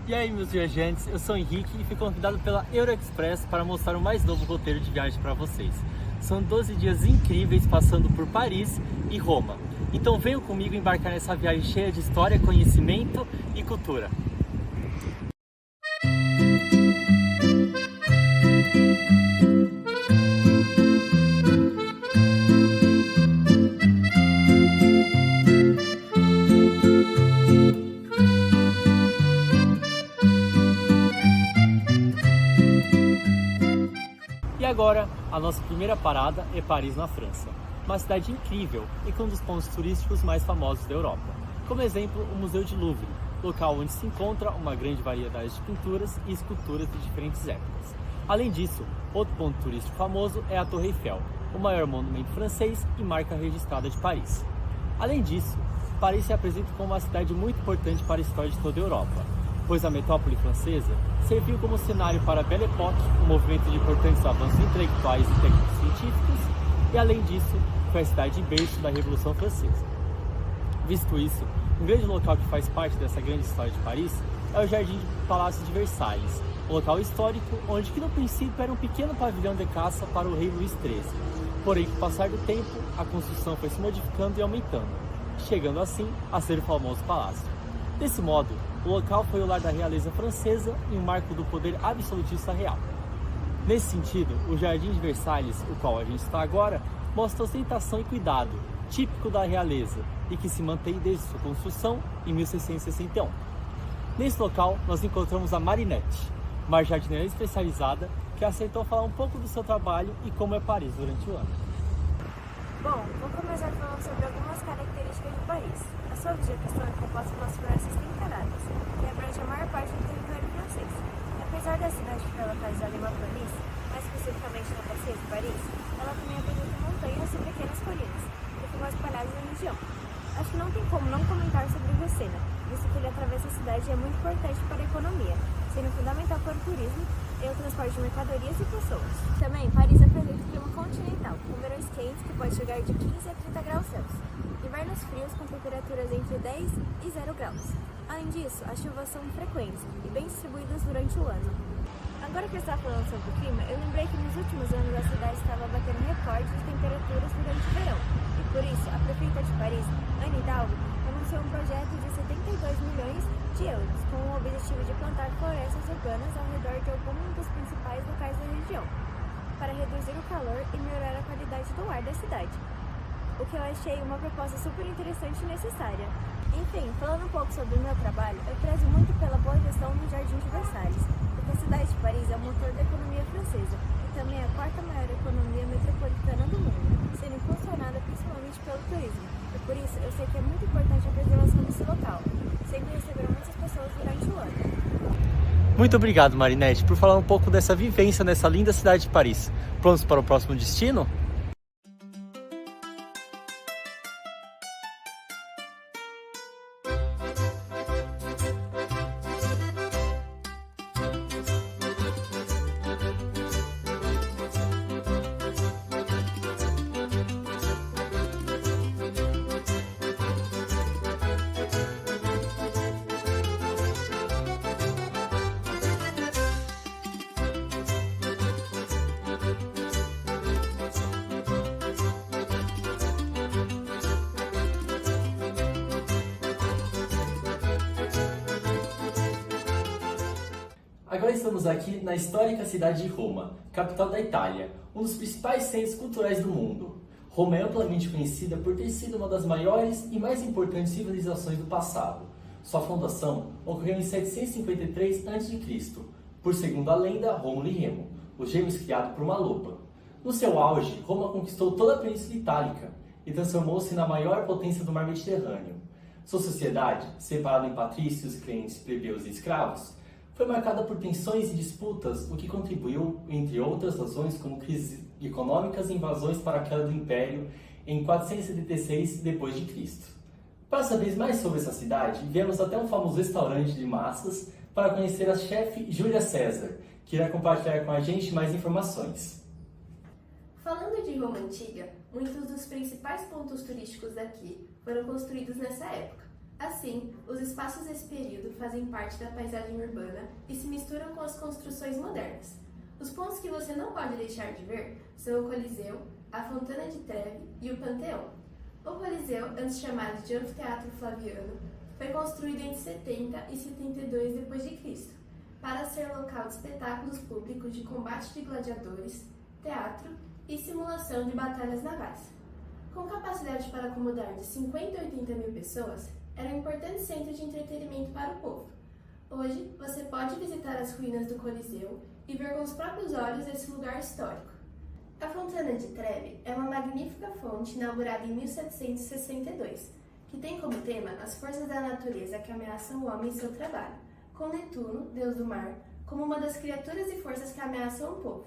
E aí, meus viajantes, eu sou o Henrique e fui convidado pela Euroexpress para mostrar o mais novo roteiro de viagem para vocês. São 12 dias incríveis passando por Paris e Roma. Então venham comigo embarcar nessa viagem cheia de história, conhecimento e cultura. E agora, a nossa primeira parada é Paris, na França. Uma cidade incrível e com um dos pontos turísticos mais famosos da Europa. Como exemplo, o Museu de Louvre, local onde se encontra uma grande variedade de pinturas e esculturas de diferentes épocas. Além disso, outro ponto turístico famoso é a Torre Eiffel, o maior monumento francês e marca registrada de Paris. Além disso, Paris se apresenta como uma cidade muito importante para a história de toda a Europa, pois a metrópole francesa serviu como cenário para a Belle Époque, um movimento de importantes avanços intelectuais e técnicos científicos, e além disso, foi a cidade berço da Revolução Francesa. Visto isso, um grande local que faz parte dessa grande história de Paris é o Jardim do Palácio de Versalhes, um local histórico onde que no princípio era um pequeno pavilhão de caça para o rei Luís XIII, porém com o passar do tempo a construção foi se modificando e aumentando, chegando assim a ser o famoso palácio. Desse modo, o local foi o lar da realeza francesa e um marco do poder absolutista real. Nesse sentido, o Jardim de Versalhes, o qual a gente está agora, mostra ostentação e cuidado, típico da realeza, e que se mantém desde sua construção em 1661. Nesse local, nós encontramos a Marinette, uma jardineira especializada que aceitou falar um pouco do seu trabalho e como é Paris durante o ano. Bom, vou começar falando sobre algumas características de Paris. A sua vegetação é composta pelas florestas temperada, que abrange a maior parte do território francês. Apesar da cidade ficar localizada em uma planície, mais especificamente na bacia de Paris, ela também apresenta montanhas e pequenas colinas, que ficam espalhadas na região. Acho que não tem como não comentar sobre o Rio Sena, visto que ele atravessa a cidade e é muito importante para a economia, sendo fundamental para o turismo e o transporte de mercadorias e pessoas. Também, Paris apresenta um clima continental, com verões quentes que pode chegar de 15 a 30 graus Celsius, invernos frios com temperaturas entre 10 e 0 graus. Além disso, as chuvas são frequentes e bem distribuídas durante o ano. Agora que eu estava falando sobre o clima, eu lembrei que nos últimos anos a cidade estava batendo recordes de temperaturas durante o verão, e por isso a prefeita de Paris, Anne Hidalgo, anunciou um projeto de 72 milhões de euros, com o objetivo de plantar florestas urbanas ao redor de alguns dos principais locais da região, para reduzir o calor e melhorar a qualidade do ar da cidade. O que eu achei uma proposta super interessante e necessária. Enfim, falando um pouco sobre o meu trabalho, eu prezo muito pela boa gestão do Jardim de Versalhes, porque a cidade de Paris é o motor da economia francesa e também é a quarta maior economia metropolitana do mundo, sendo impulsionada principalmente pelo turismo. E por isso, eu sei que é muito importante a preservação desse local. Sempre receberam muitas pessoas durante o ano. Muito obrigado, Marinette, por falar um pouco dessa vivência nessa linda cidade de Paris. Prontos para o próximo destino? Agora estamos aqui na histórica cidade de Roma, capital da Itália, um dos principais centros culturais do mundo. Roma é amplamente conhecida por ter sido uma das maiores e mais importantes civilizações do passado. Sua fundação ocorreu em 753 a.C., por segundo a lenda, Rômulo e Remo, os gêmeos criados por uma loba. No seu auge, Roma conquistou toda a Península Itálica e transformou-se na maior potência do mar Mediterrâneo. Sua sociedade, separada em patrícios, crentes, plebeus e escravos, foi marcada por tensões e disputas, o que contribuiu, entre outras razões, como crises econômicas e invasões para a queda do Império em 476 d.C. Para saber mais sobre essa cidade, viemos até um famoso restaurante de massas para conhecer a chefe Júlia César, que irá compartilhar com a gente mais informações. Falando de Roma Antiga, muitos dos principais pontos turísticos daqui foram construídos nessa época. Assim, os espaços desse período fazem parte da paisagem urbana e se misturam com as construções modernas. Os pontos que você não pode deixar de ver são o Coliseu, a Fontana de Trevi e o Panteão. O Coliseu, antes chamado de Anfiteatro Flaviano, foi construído entre 70 e 72 d.C., para ser local de espetáculos públicos de combate de gladiadores, teatro e simulação de batalhas navais. Com capacidade para acomodar de 50 a 80 mil pessoas, era um importante centro de entretenimento para o povo. Hoje, você pode visitar as ruínas do Coliseu e ver com os próprios olhos esse lugar histórico. A Fontana de Trevi é uma magnífica fonte inaugurada em 1762, que tem como tema as forças da natureza que ameaçam o homem em seu trabalho, com Netuno, deus do mar, como uma das criaturas e forças que ameaçam o povo.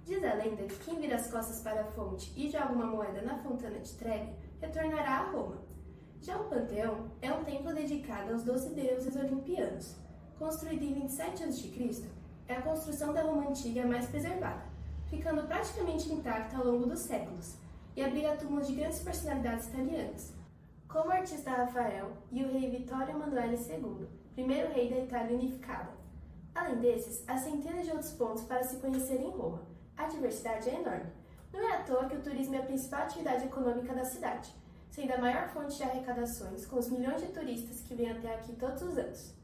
Diz a lenda que quem vira as costas para a fonte e joga uma moeda na Fontana de Trevi retornará a Roma. Já o Panteão é um templo dedicado aos 12 deuses olimpianos. Construído em 27 a.C., é a construção da Roma antiga mais preservada, ficando praticamente intacta ao longo dos séculos, e abriga túmulos de grandes personalidades italianas, como o artista Rafael e o rei Vittorio Emanuele II, primeiro rei da Itália unificada. Além desses, há centenas de outros pontos para se conhecer em Roma. A diversidade é enorme. Não é à toa que o turismo é a principal atividade econômica da cidade, sendo a maior fonte de arrecadações com os milhões de turistas que vêm até aqui todos os anos.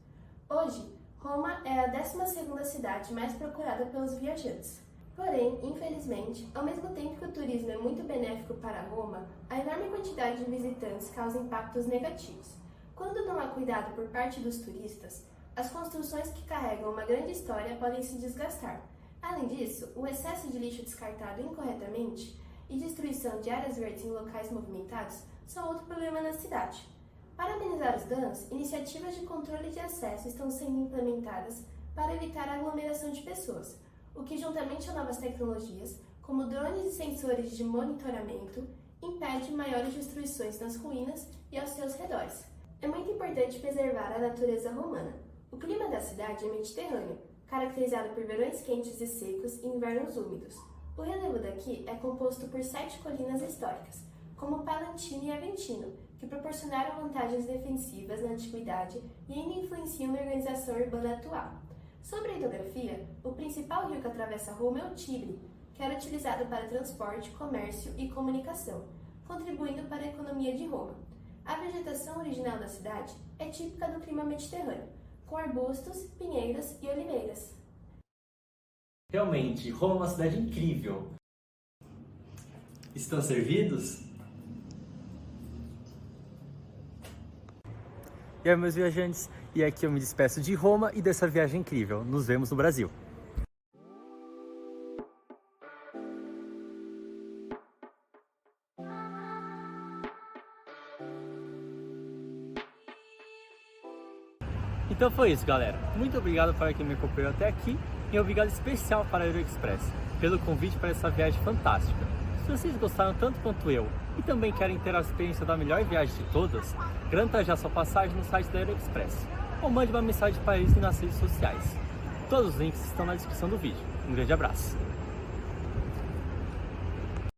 Hoje, Roma é a 12ª cidade mais procurada pelos viajantes. Porém, infelizmente, ao mesmo tempo que o turismo é muito benéfico para Roma, a enorme quantidade de visitantes causa impactos negativos. Quando não há cuidado por parte dos turistas, as construções que carregam uma grande história podem se desgastar. Além disso, o excesso de lixo descartado incorretamente e destruição de áreas verdes em locais movimentados são outro problema na cidade. Para amenizar os danos, iniciativas de controle de acesso estão sendo implementadas para evitar a aglomeração de pessoas, o que, juntamente a novas tecnologias, como drones e sensores de monitoramento, impede maiores destruições nas ruínas e aos seus redores. É muito importante preservar a natureza romana. O clima da cidade é mediterrâneo, caracterizado por verões quentes e secos e invernos úmidos. O relevo daqui é composto por 7 colinas históricas, como Palantino e Aventino, que proporcionaram vantagens defensivas na antiguidade e ainda influenciam na organização urbana atual. Sobre a hidrografia, o principal rio que atravessa Roma é o Tibre, que era utilizado para transporte, comércio e comunicação, contribuindo para a economia de Roma. A vegetação original da cidade é típica do clima mediterrâneo, com arbustos, pinheiros e oliveiras. Realmente, Roma é uma cidade incrível. Estão servidos? E aí, meus viajantes, e aqui eu me despeço de Roma e dessa viagem incrível. Nos vemos no Brasil. Então foi isso, galera. Muito obrigado para quem me acompanhou até aqui e um obrigado especial para a Aeroexpress pelo convite para essa viagem fantástica. Se vocês gostaram tanto quanto eu e também querem ter a experiência da melhor viagem de todas, garanta já sua passagem no site da Aeroexpress ou mande uma mensagem para eles nas redes sociais. Todos os links estão na descrição do vídeo. Um grande abraço!